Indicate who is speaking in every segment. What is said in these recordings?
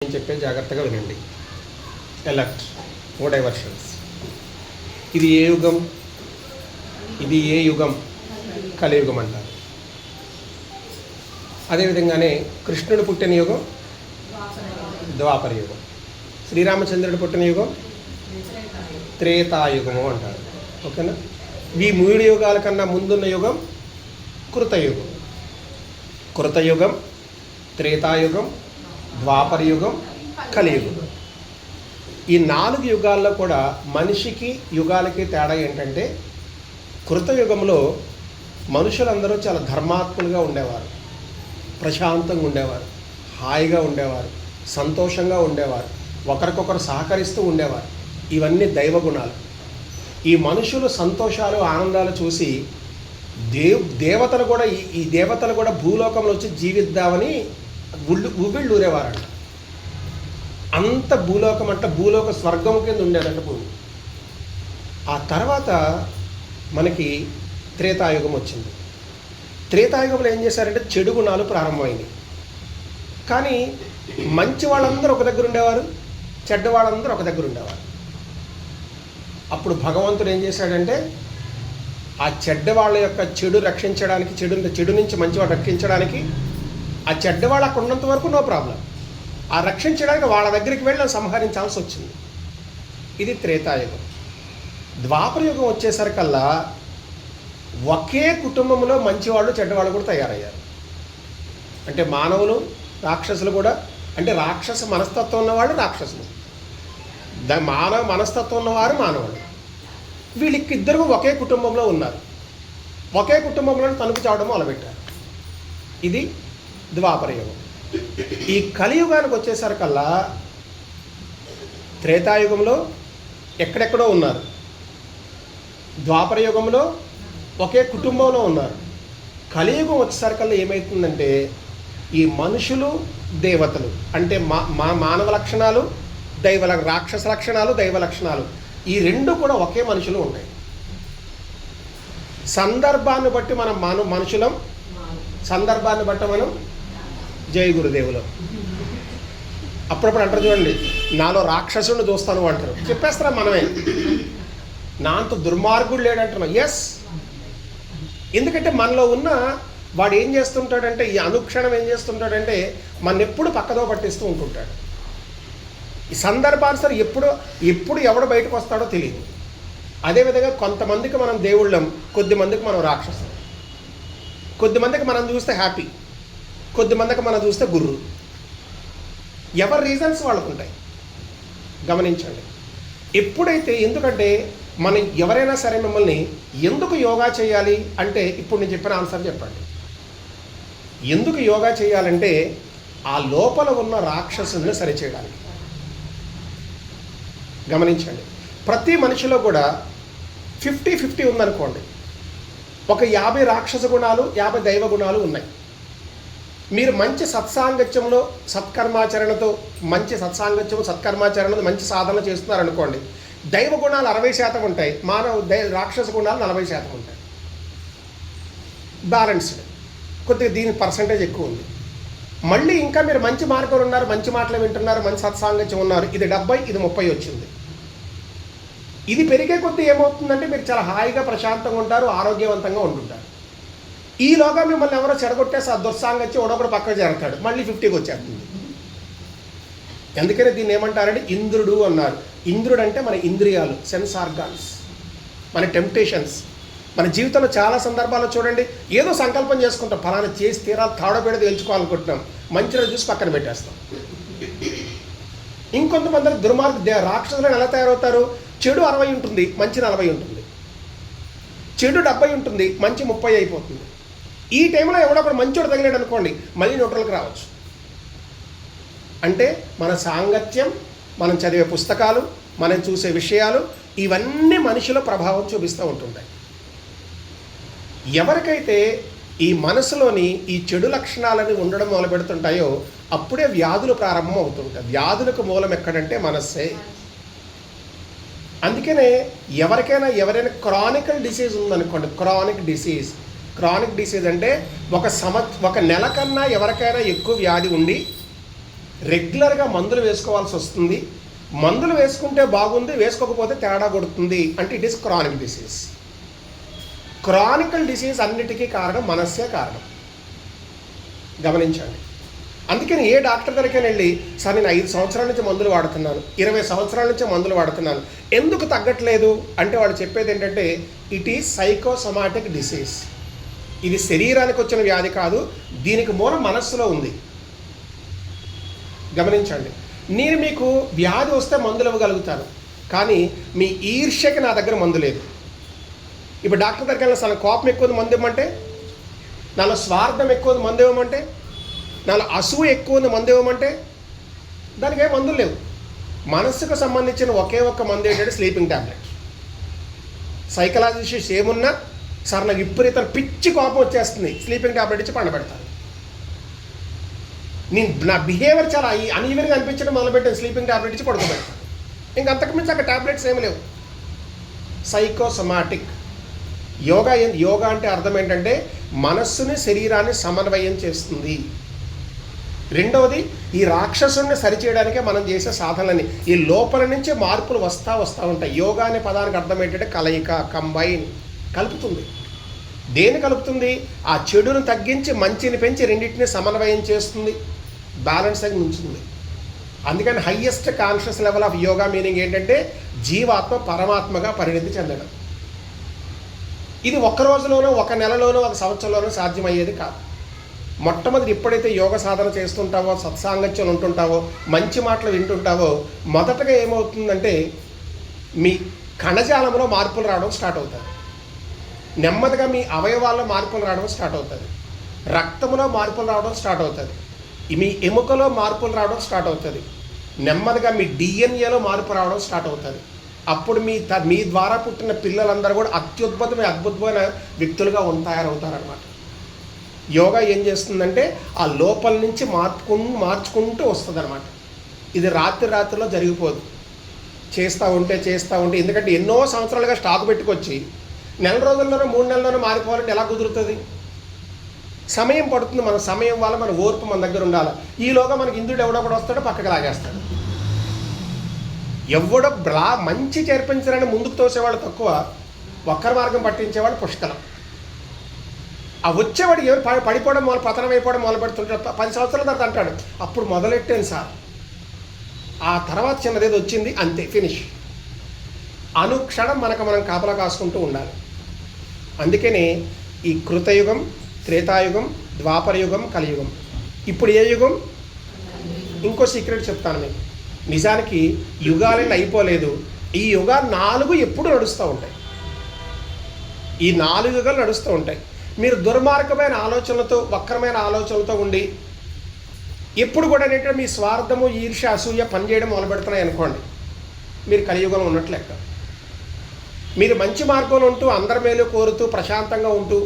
Speaker 1: నేను చెప్పే జాగ్రత్తగా వినండి. Alert, no diversions. ఇది ఏ యుగం? ఇది ఏ యుగం? కలియుగం అంటారు. అదేవిధంగానే కృష్ణుడు పుట్టిన యుగం ద్వాపర యుగం, శ్రీరామచంద్రుడు పుట్టిన యుగం త్రేతాయుగము అంటారు. ఓకేనా? ఈ 3 యుగాల కన్నా ముందున్న యుగం కృతయుగం. కృతయుగం, త్రేతాయుగం, ద్వాపర యుగం, కలియుగం. ఈ 4 యుగాల్లో కూడా మనిషికి యుగాలకి తేడా ఏంటంటే, కృతయుగంలో మనుషులందరూ చాలా ధర్మాత్ములుగా ఉండేవారు, ప్రశాంతంగా ఉండేవారు, హాయిగా ఉండేవారు, సంతోషంగా ఉండేవారు, ఒకరికొకరు సహకరిస్తూ ఉండేవారు. ఇవన్నీ దైవ గుణాలు. ఈ మనుషులు సంతోషాలు ఆనందాలు చూసి దేవతలు కూడా ఈ దేవతలు కూడా భూలోకంలో వచ్చి జీవిద్దామని ఉవ్విళ్ళు ఊరేవారంట. అంత భూలోకం అంటే భూలోక స్వర్గం కింద ఉండేదంట భూమి. ఆ తర్వాత మనకి త్రేతాయుగం వచ్చింది. త్రేతాయుగంలో ఏం చేశారంటే చెడు గుణాలు ప్రారంభమైంది. కానీ మంచి వాళ్ళందరూ ఒక దగ్గర ఉండేవారు, చెడ్డ వాళ్ళందరూ ఒక దగ్గర ఉండేవారు. అప్పుడు భగవంతుడు ఏం చేశాడంటే, ఆ చెడ్డ వాళ్ళ యొక్క చెడు రక్షించడానికి, చెడు నుంచి మంచివాడు రక్షించడానికి, ఆ చెడ్డవాళ్ళు అక్కడ ఉన్నంత వరకు నో ప్రాబ్లం, ఆ రక్షించడానికి వాళ్ళ దగ్గరికి వెళ్ళి సంహరించాల్సి వచ్చింది. ఇది త్రేతాయుగం. ద్వాపర యుగం వచ్చేసరికల్లా ఒకే కుటుంబంలో మంచివాళ్ళు చెడ్డవాళ్ళు కూడా తయారయ్యారు. అంటే మానవులు రాక్షసులు కూడా, అంటే రాక్షస మనస్తత్వం ఉన్నవాళ్ళు రాక్షసులు, మానవ మనస్తత్వం ఉన్నవారు మానవులు. వీళ్ళకి ఇద్దరు ఒకే కుటుంబంలో ఉన్నారు, ఒకే కుటుంబంలో తణుకు చావడం మొదలుపెట్టారు. ఇది ద్వాపర యుగం. ఈ కలియుగానికి వచ్చేసరికల్లా త్రేతాయుగంలో ఎక్కడెక్కడో ఉన్నారు, ద్వాపర యుగంలో ఒకే కుటుంబంలో ఉన్నారు. కలియుగం వచ్చేసరికల్లా ఏమవుతుందంటే, ఈ మనుషులు దేవతలు అంటే మానవ లక్షణాలు, రాక్షస లక్షణాలు, దైవ లక్షణాలు, ఈ 2 కూడా ఒకే మనుషులు ఉంటాయి. సందర్భాన్ని బట్టి మనం మనుషులం, సందర్భాన్ని బట్టి మనం జై గురుదేవులు. అప్పుడప్పుడు అంటారు చూడండి, నాలో రాక్షసుని చూస్తాను అంటారు. చెప్పేస్తారా మనమే, నా అంత దుర్మార్గుడు లేడంటున్నాం. ఎస్, ఎందుకంటే మనలో ఉన్న వాడు ఏం చేస్తుంటాడంటే, ఈ అనుక్షణం ఏం చేస్తుంటాడంటే మన ఎప్పుడు పక్కదో పట్టిస్తూ ఉంటుంటాడు. ఈ సందర్భానుసారి ఎప్పుడు ఎవడు బయటకు వస్తాడో తెలియదు. అదేవిధంగా కొంతమందికి మనం దేవుళ్ళం, కొద్దిమందికి మనం రాక్షసులు. కొద్దిమందికి మనం చూస్తే హ్యాపీ, కొద్దిమందికి మనం చూస్తే గుర్రు. ఎవరి రీజన్స్ వాళ్ళకు ఉంటాయి, గమనించండి. ఎప్పుడైతే, ఎందుకంటే మనం ఎవరైనా సరే మిమ్మల్ని ఎందుకు యోగా చేయాలి అంటే, ఇప్పుడు నేను చెప్పిన ఆన్సర్ చెప్పండి. ఎందుకు యోగా చేయాలంటే, ఆ లోపల ఉన్న రాక్షసుని సరిచేయడానికి. గమనించండి, ప్రతి మనిషిలో కూడా 50-50 ఉందనుకోండి. ఒక 50 రాక్షస గుణాలు, 50 దైవ గుణాలు ఉన్నాయి. మీరు మంచి సత్సాంగత్యంలో సత్కర్మాచరణతో, మంచి సత్కర్మాచరణతో మంచి సాధన చేస్తున్నారనుకోండి, దైవ గుణాలు 60% ఉంటాయి, రాక్షస గుణాలు 40% ఉంటాయి. బ్యాలెన్స్డ్. కొద్దిగా దీని పర్సంటేజ్ ఎక్కువ ఉంది. మళ్ళీ ఇంకా మీరు మంచి మార్గంలో ఉన్నారు, మంచి మాటలు వింటున్నారు, మంచి సత్సాంగత్యం ఉన్నారు, ఇది 70, ఇది 30 వచ్చింది. ఇది పెరిగే కొద్దీ ఏమవుతుందంటే, మీరు చాలా హాయిగా ప్రశాంతంగా ఉంటారు, ఆరోగ్యవంతంగా ఉంటుంటారు. ఈలోగా మిమ్మల్ని ఎవరో చెడగొట్టేసి ఆ దుస్సాంగత్యం ఒకడొకడు పక్కకు జరుగుతాడు, మళ్ళీ 50కి వచ్చేస్తుంది. అందుకనే దీన్ని ఏమంటారంటే ఇంద్రుడు అన్నారు. ఇంద్రుడు అంటే మన ఇంద్రియాలు, సెన్స్ ఆర్గాన్స్, మన టెంప్టేషన్స్. మన జీవితంలో చాలా సందర్భాల్లో చూడండి, ఏదో సంకల్పం చేసుకుంటాం, ఫలానా చేసి తీరాలు తాడబెడది తెలుసుకోవాలనుకుంటున్నాం, మంచి రోజు చూసి పక్కన పెట్టేస్తాం. ఇంకొంతమంది రాక్షసులను ఎలా తయారవుతారు? చెడు 60 ఉంటుంది, మంచి 40 ఉంటుంది, చెడు 70 ఉంటుంది, మంచి 30 అయిపోతుంది. ఈ టైంలో ఎవడొకడు మంచోడు తగిలాడు అనుకోండి, మళ్ళీ న్యూట్రల్కి రావచ్చు. అంటే మన సాంగత్యం, మనం చదివే పుస్తకాలు, మనం చూసే విషయాలు, ఇవన్నీ మనిషిలో ప్రభావం చూపిస్తూ ఉంటుంటాయి. ఎవరికైతే ఈ మనసులోని ఈ చెడు లక్షణాలని ఉండడం మొదలు పెడుతుంటాయో అప్పుడే వ్యాధులు ప్రారంభం అవుతుంటాయి. వ్యాధులకు మూలం ఎక్కడంటే మనస్సే. అందుకనే ఎవరైనా క్రానికల్ డిసీజ్ ఉందనుకోండి, క్రానిక్ డిసీజ్ అంటే ఒక నెల కన్నా ఎవరికైనా ఎక్కువ వ్యాధి ఉండి రెగ్యులర్గా మందులు వేసుకోవాల్సి వస్తుంది. మందులు వేసుకుంటే బాగుంది, వేసుకోకపోతే తేడా కొడుతుంది అంటే it is chronic disease. Chronicle disease అన్నిటికీ కారణం మనస్సే కారణం. గమనించండి. అందుకని ఏ డాక్టర్ దగ్గరికి వెళ్ళి సార్ నేను 5 సంవత్సరాల నుంచి మందులు వాడుతున్నాను, 20 సంవత్సరాల నుంచి మందులు వాడుతున్నాను, ఎందుకు తగ్గట్లేదు అంటే వాడు చెప్పేది ఏంటంటే ఇట్ ఈజ్ సైకోసమాటిక్ డిసీజ్. ఇది శరీరానికి వచ్చిన వ్యాధి కాదు, దీనికి మూలం మనస్సులో ఉంది. గమనించండి. నేను మీకు వ్యాధి వస్తే మందులు ఇవ్వగలుగుతాను, కానీ మీ ఈర్ష్యకి నా దగ్గర మందు లేదు. ఇప్పుడు డాక్టర్ దగ్గరికి వెళ్ళిన చాలా కోపం ఎక్కువ మందు ఇవ్వమంటే, నాలో స్వార్థం ఎక్కువ మందు ఇవ్వమంటే, నాలో అసూయ ఎక్కువ ఉంది మందు ఇవ్వమంటే దానికి ఏ మందులు లేవు. మనస్సుకు సంబంధించిన ఒకే ఒక్క మందు ఏంటంటే స్లీపింగ్ ట్యాబ్లెట్. సైకలాజిస్ట్ ఏమున్నా సార్ నాకు విపరీతం పిచ్చి కోపం వచ్చేస్తుంది, స్లీపింగ్ ట్యాబ్లెట్ ఇచ్చి పండబెడతాను. నా బిహేవియర్ చాలా అన్ఈవెన్గా అనిపించడం మొదలుపెట్టాను, స్లీపింగ్ ట్యాబ్లెట్ ఇచ్చి పడుకోబెడతాను. ఇంక అంతకుమించి అక్కడ ట్యాబ్లెట్స్ ఏమి లేవు. సైకోసమాటిక్. యోగా అంటే అర్థం ఏంటంటే మనస్సుని శరీరాన్ని సమన్వయం చేస్తుంది. రెండవది ఈ రాక్షసుని సరిచేయడానికే మనం చేసే సాధనలని. ఈ లోపల నుంచే మార్పులు వస్తూ ఉంటాయి. యోగా అనే పదానికి అర్థం ఏంటంటే కలయిక, కంబైన్, కలుపుతుంది. దేని కలుపుతుంది? ఆ చెడును తగ్గించి మంచిని పెంచి రెండింటిని సమన్వయం చేస్తుంది, బ్యాలెన్స్ అయి ఉంచుతుంది. అందుకని highest conscious level of yoga meaning ఏంటంటే జీవాత్మ పరమాత్మగా పరిణితి చెందడం. ఇది ఒక్క రోజులోనో, ఒక నెలలోనో, ఒక సంవత్సరంలోనో సాధ్యమయ్యేది కాదు. మొట్టమొదటి ఎప్పుడైతే యోగ సాధన చేస్తుంటావో, సత్సాంగత్యం ఉంటుంటావో, మంచి మాటలు వింటుంటావో, మొదటగా ఏమవుతుందంటే మీ కణజాలంలో మార్పులు రావడం స్టార్ట్ అవుతుంది. నెమ్మదిగా మీ అవయవాల్లో మార్పులు రావడం స్టార్ట్ అవుతుంది. రక్తంలో మార్పులు రావడం స్టార్ట్ అవుతుంది. మీ ఎముకలో మార్పులు రావడం స్టార్ట్ అవుతుంది. నెమ్మదిగా మీ డిఎన్ఏలో మార్పు రావడం స్టార్ట్ అవుతుంది. అప్పుడు మీ ద్వారా పుట్టిన పిల్లలందరూ కూడా అద్భుతమైన వ్యక్తులుగా తయారవుతారనమాట. యోగా ఏం చేస్తుందంటే ఆ లోపల నుంచి మార్చుకుంటూ వస్తుంది అనమాట. ఇది రాత్రిలో జరిగిపోదు. చేస్తూ ఉంటే ఎందుకంటే ఎన్నో సంవత్సరాలుగా స్టాక్ పెట్టుకొచ్చి నెల రోజుల్లోనో 3 నెలల్లోనో మారిపోవాలంటే ఎలా కుదురుతుంది? సమయం పడుతుంది. మన సమయం వల్ల మన ఓర్పు మన దగ్గర ఉండాలి. ఈలోగా మనకి ఇంద్రుడు ఎవడో కూడా వస్తాడో పక్కకి లాగేస్తాడు. ఎవడో మంచి చేర్పించాలని ముందుకు తోసేవాళ్ళు తక్కువ, వక్ర మార్గం పట్టించేవాడు పుష్కలం. ఆ వచ్చేవాడు ఎవరు పడిపోవడం పతనం అయిపోవడం మొదలు పెడుతుంటాడు. 10 సంవత్సరాల తర్వాత అంటాడు అప్పుడు మొదలెట్టాను సార్, ఆ తర్వాత చిన్నదేది వచ్చింది, అంతే, ఫినిష్. అనుక్షణం మనం కాపలా కాసుకుంటూ ఉండాలి. అందుకనే ఈ కృతయుగం, త్రేతాయుగం, ద్వాపరయుగం, కలియుగం. ఇప్పుడు ఏ యుగం? ఇంకో సీక్రెట్ చెప్తాను మీకు. నిజానికి యుగాలని అయిపోలేదు. ఈ యుగాలు 4 ఎప్పుడు నడుస్తూ ఉంటాయి. ఈ 4 యుగాలు నడుస్తూ ఉంటాయి. మీరు దుర్మార్గమైన ఆలోచనలతో, వక్రమైన ఆలోచనలతో ఉండి ఎప్పుడు కూడా ఏంటంటే మీ స్వార్థము, ఈర్ష్య, అసూయ పనిచేయడం మొదలుపెడుతున్నాయి అనుకోండి, మీరు కలియుగంలో ఉన్నట్లు లెక్క. మీరు మంచి మార్గంలో ఉంటూ, అందరి మేలు కోరుతూ, ప్రశాంతంగా ఉంటూ,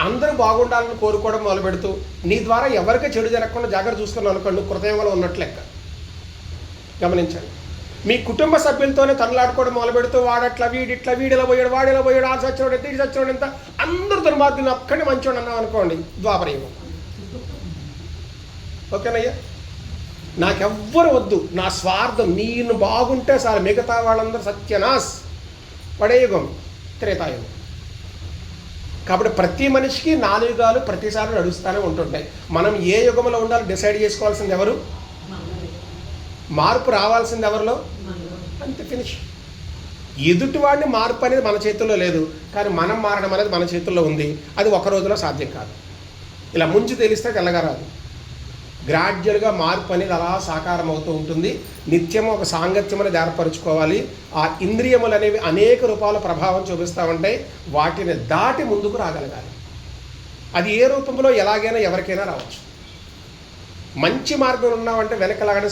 Speaker 1: అందరూ బాగుండాలని కోరుకోవడం మొదలుపెడుతూ, నీ ద్వారా ఎవరికి చెడు జరగకుండా జాగ్రత్త చూసుకున్నావు అనుకోండి, కృతయుగంలో ఉన్నట్లు లెక్క. గమనించండి. మీ కుటుంబ సభ్యులతోనే తనలాడుకోవడం మొదలుపెడుతూ, వీడిలా పోయాడు, వాడిలా పోయాడు, ఆ సచ్చినోడు ఎంత, ఇది సచ్చినోడు ఎంత, అందరూ దుర్మార్గులు, ఒక్కడే మంచివాడు అన్నాం అనుకోండి, ద్వాపరయుగం. ఓకేనయ్యా? నాకెవ్వరు వద్దు, నా స్వార్థం, నేను బాగుంటే సార్, మిగతా వాళ్ళందరూ సత్యనాశ్, పడే యుగం త్రేతాయుగం. కాబట్టి ప్రతి మనిషికి 4 యుగాలు ప్రతిసారి నడుస్తూనే ఉంటుంటాయి. మనం ఏ యుగంలో ఉండాలో డిసైడ్ చేసుకోవాల్సింది ఎవరు? మార్పు రావాల్సింది ఎవరిలో? అంతే, ఫినిష్. ఎదుటివాడిని మార్పు అనేది మన చేతుల్లో లేదు, కానీ మనం మారడం అనేది మన చేతుల్లో ఉంది. అది ఒక రోజులో సాధ్యం కాదు. ఇలా ముంచి తెలిస్తే తెల్లగా రాదు. గ్రాడ్యువల్గా మార్పు అనేది అలా సాకారం అవుతూ ఉంటుంది. నిత్యము ఒక సాంగత్యం అనేది ఏర్పరచుకోవాలి. ఆ ఇంద్రియములు అనేవి అనేక రూపాల ప్రభావం చూపిస్తూ ఉంటాయి. వాటిని దాటి ముందుకు రాగలగాలి. అది ఏ రూపంలో ఎలాగైనా ఎవరికైనా రావచ్చు. మంచి మార్గం ఉన్నామంటే వెనకలాగనే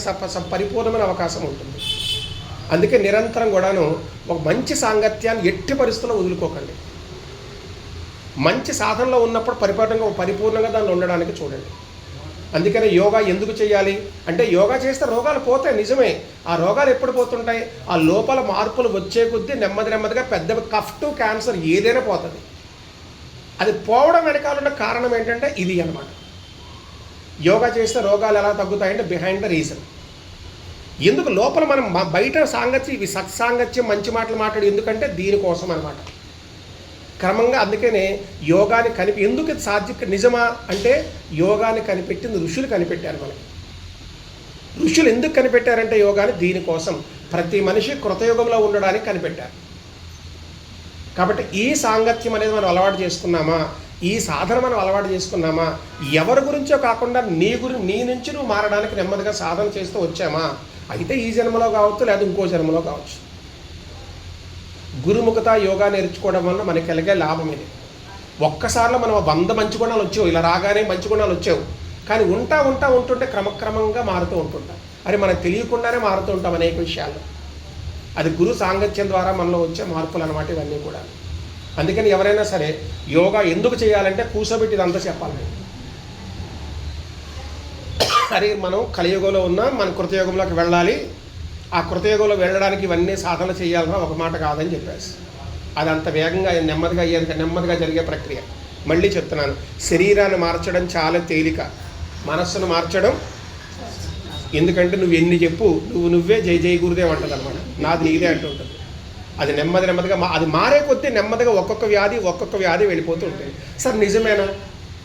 Speaker 1: పరిపూర్ణమైన అవకాశం ఉంటుంది. అందుకే నిరంతరం కూడాను ఒక మంచి సాంగత్యాన్ని ఎట్టి పరిస్థితుల్లో వదులుకోకండి. మంచి సాధనలో ఉన్నప్పుడు పరిపూర్ణంగా దాన్ని ఉండడానికి చూడండి. అందుకని యోగా ఎందుకు చేయాలి అంటే, యోగా చేస్తే రోగాలు పోతాయి, నిజమే. ఆ రోగాలు ఎప్పుడు పోతుంటాయి? ఆ లోపల మార్పులు వచ్చే కొద్దీ నెమ్మదిగా పెద్ద కఫ్ టు క్యాన్సర్ ఏదైనా పోతుంది. అది పోవడం వెనకాలన్న కారణం ఏంటంటే ఇది అన్నమాట. యోగా చేస్తే రోగాలు ఎలా తగ్గుతాయంటే బిహైండ్ ద రీజన్. ఎందుకు లోపల మనం బయట సాంగత్యం, ఇవి సత్సాంగత్యం, మంచి మాటలు మాట్లాడు ఎందుకంటే దీనికోసం అనమాట. క్రమంగా అందుకనే యోగాని ఎందుకు ఇది సాధ్యం నిజమా అంటే యోగాని కనిపెట్టింది ఋషులు కనిపెట్టారు మనకి. ఋషులు ఎందుకు కనిపెట్టారంటే యోగాని దీనికోసం, ప్రతి మనిషి కృతయుగంలో ఉండడానికి కనిపెట్టారు. కాబట్టి ఈ సాంగత్యం అనేది మనం అలవాటు చేసుకున్నామా, ఈ సాధన మనం అలవాటు చేసుకున్నామా, ఎవరి గురించో కాకుండా నీ నుంచి నువ్వు మారడానికి నెమ్మదిగా సాధన చేస్తూ వచ్చామా, అయితే ఈ జన్మలో కావచ్చు లేదా ఇంకో జన్మలో కావచ్చు. గురుముఖత యోగా నేర్చుకోవడం వల్ల మనకి కలిగే లాభం ఇది. ఒక్కసారిలో మనం 100 మంచి గుణాలు వచ్చావు, ఇలా రాగానే మంచి గుణాలు వచ్చావు, కానీ ఉంటుంటే క్రమక్రమంగా మారుతూ ఉంటుంటాం. అది మనకు తెలియకుండానే మారుతూ ఉంటాం అనేక విషయాల్లో. అది గురు సాంగత్యం ద్వారా మనలో వచ్చే మార్పులు అన్నమాట ఇవన్నీ కూడా. అందుకని ఎవరైనా సరే యోగా ఎందుకు చేయాలంటే కూర్చోబెట్టి ఇదంతా చెప్పాలి. సరే మనం కలియుగంలో ఉన్నాం, మన కృతయుగంలోకి వెళ్ళాలి, ఆ కృతయుగంలో వెళ్ళడానికి ఇవన్నీ సాధన చేయాలన్నా ఒక మాట కాదని చెప్పేసి అది అంత వేగంగా నెమ్మదిగా అయ్యేంత నెమ్మదిగా జరిగే ప్రక్రియ. మళ్ళీ చెప్తున్నాను, శరీరాన్ని మార్చడం చాలా తేలిక, మనస్సును మార్చడం ఎందుకంటే నువ్వు ఎన్ని చెప్పు నువ్వే జై జై గురుదేవ్ అంటుంది అనమాట, నాది నీదే అంటూ ఉంటుంది. అది నెమ్మదిగా అది మారే కొద్దీ నెమ్మదిగా ఒక్కొక్క వ్యాధి వెళ్ళిపోతూ ఉంటాయి. సార్ నిజమేనా,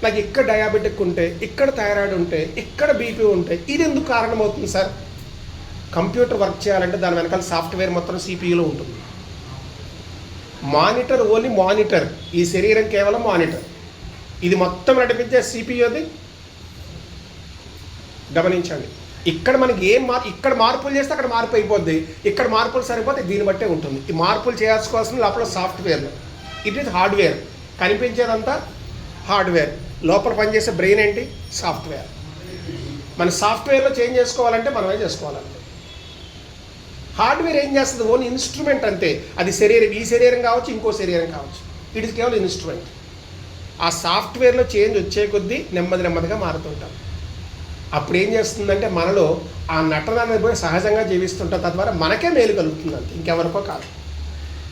Speaker 1: నాకు ఇక్కడ డయాబెటిక్ ఉంటే, ఇక్కడ థైరాయిడ్ ఉంటే, ఇక్కడ బీపీ ఉంటే, ఇది ఎందుకు కారణమవుతుంది సార్? కంప్యూటర్ వర్క్ చేయాలంటే దాని వెనకాల సాఫ్ట్వేర్ మొత్తం సిపియూలో ఉంటుంది. మానిటర్ ఓన్లీ మానిటర్, ఈ శరీరం కేవలం మానిటర్, ఇది మొత్తం నడిపించే సిపియూది. గమనించండి, ఇక్కడ మనకి ఇక్కడ మార్పులు చేస్తే అక్కడ మార్పు అయిపోద్ది, ఇక్కడ మార్పులు సరిపోతే దీన్ని బట్టే ఉంటుంది. ఈ మార్పులు చేసుకోవాల్సిన లోపల సాఫ్ట్వేర్లో, ఇట్ ఈజ్ హార్డ్వేర్. కనిపించేదంతా హార్డ్వేర్, లోపల పనిచేసే బ్రెయిన్ ఏంటి? సాఫ్ట్వేర్. మన సాఫ్ట్వేర్లో చేంజ్ చేసుకోవాలంటే మనమే చేసుకోవాలంటే. హార్డ్వేర్ ఏం చేస్తుంది? ఓన్లీ ఇన్స్ట్రుమెంట్ అంతే. అది శరీరం, ఈ శరీరం కావచ్చు, ఇంకో శరీరం కావచ్చు, ఇట్ ఈస్ కేవలం ఇన్స్ట్రుమెంట్. ఆ సాఫ్ట్వేర్లో చేంజ్ వచ్చే కొద్దీ నెమ్మదిగా మారుతుంటాం. అప్పుడు ఏం చేస్తుందంటే మనలో ఆ నటన అనేది పోయి సహజంగా జీవిస్తుంటాం, తద్వారా మనకే మేలు కలుగుతుంది అంతే, ఇంకెవరికో కాదు.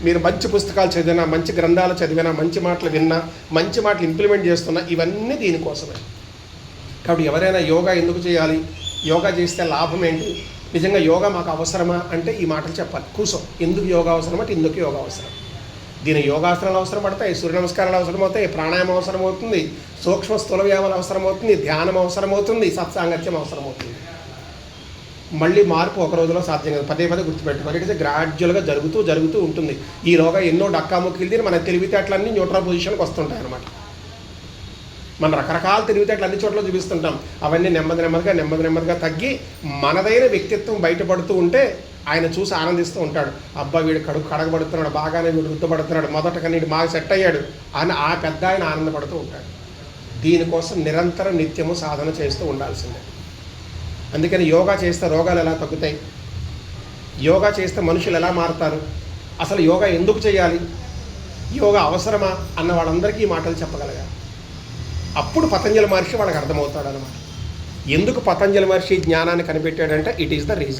Speaker 1: మీరు మంచి పుస్తకాలు చదివినా, మంచి గ్రంథాలు చదివినా, మంచి మాటలు విన్నా, మంచి మాటలు ఇంప్లిమెంట్ చేస్తున్నా, ఇవన్నీ దీనికోసమే. కాబట్టి ఎవరైనా యోగా ఎందుకు చేయాలి, యోగా చేస్తే లాభం ఏంటి, నిజంగా యోగా మాకు అవసరమా అంటే ఈ మాటలు చెప్పాలి. కూర్చో, ఎందుకు యోగా అవసరం అంటే ఇందుకు యోగా అవసరం. దీని యోగాసనాలు అవసరం పడతాయి, సూర్య నమస్కారాలు అవసరం అవుతాయి, ప్రాణాయామం అవసరం అవుతుంది, సూక్ష్మ స్థూల వ్యాయామాలు అవసరం అవుతుంది, ధ్యానం అవసరం అవుతుంది, సత్సాంగత్యం అవసరం అవుతుంది. మళ్ళీ మార్పు ఒక రోజులో సాధ్యం కాదు, పదే గుర్తుపెట్టుకోవాలి. ఇట్ ఇస్ గ్రాడ్యువల్గా జరుగుతూ ఉంటుంది. ఈలోగా ఎన్నో డక్కాముక్కీలు తిని మన తెలివితేటలన్నీ న్యూట్రల్ పొజిషన్కి వస్తుంటాయి అన్నమాట. మన రకరకాల తెలివితేటలు అన్ని చోట్ల చూపిస్తుంటాం, అవన్నీ నెమ్మదిగా తగ్గి మనదైన వ్యక్తిత్వం బయటపడుతూ ఉంటే ఆయన చూసి ఆనందిస్తూ ఉంటాడు. అబ్బా వీడు కడగబడుతున్నాడు, బాగానే వీడు రుద్దబడుతున్నాడు, మొదట వీడు బాగా సెట్ అయ్యాడు అని ఆ పెద్ద ఆయన ఆనందపడుతూ ఉంటాడు. దీనికోసం నిరంతరం నిత్యము సాధన చేస్తూ ఉండాల్సిందే. అందుకని యోగా చేస్తే రోగాలు ఎలా తగ్గుతాయి, యోగా చేస్తే మనుషులు ఎలా మారుతారు, అసలు యోగా ఎందుకు చేయాలి, యోగా అవసరమా అన్న వాళ్ళందరికీ ఈ మాటలు చెప్పగలగాలి. అప్పుడు పతంజలి మహర్షి వాళ్ళకి అర్థమవుతాడు అనమాట. ఎందుకు పతంజలి మహర్షి జ్ఞానాన్ని కనిపెట్టాడంటే ఇట్ ఈస్ ద రీజన్.